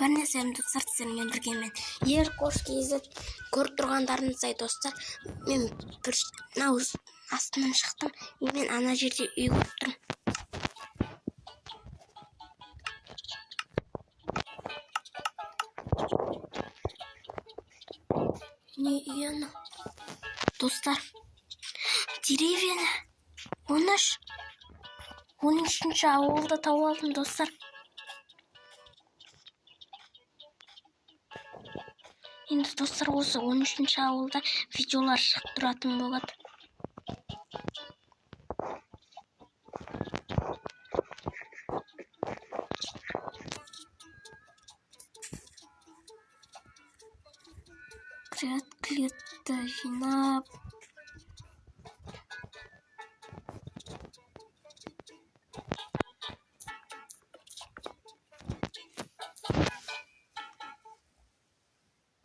бір нәрсем достар сіздермен біргемін. Егер қош кезіп көріп тұрғандарыңыздай достар, мен бір астынан шықтым, мен ана жерде үй көріп тұрмын. Не үй ана? Достар, деревьяны 13-ші ауылда тауып алдым достар. Енді достар осы 13-ші ауылда видеолар шығып тұратын болады. Клетті жинап.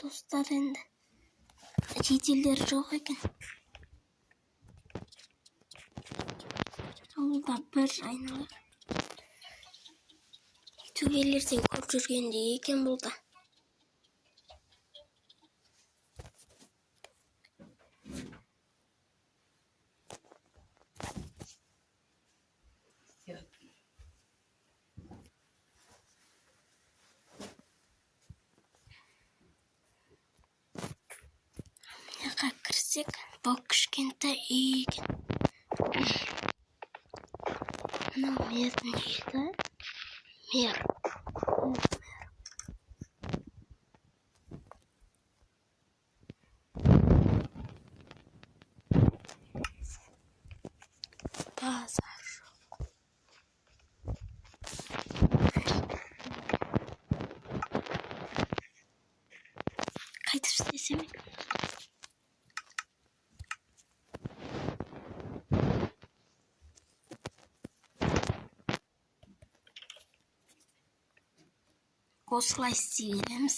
Достар, енді жеделдер жоқ екен. Ауылда бір айналар. Түгелерден көріп жүргенде екен болды. Мынаға кірсек, бұл кішкентай үй екен. Мынау мердің үйі. Мер. Базар жоқ. Қайтып істесем екен? Осылай істей береміз.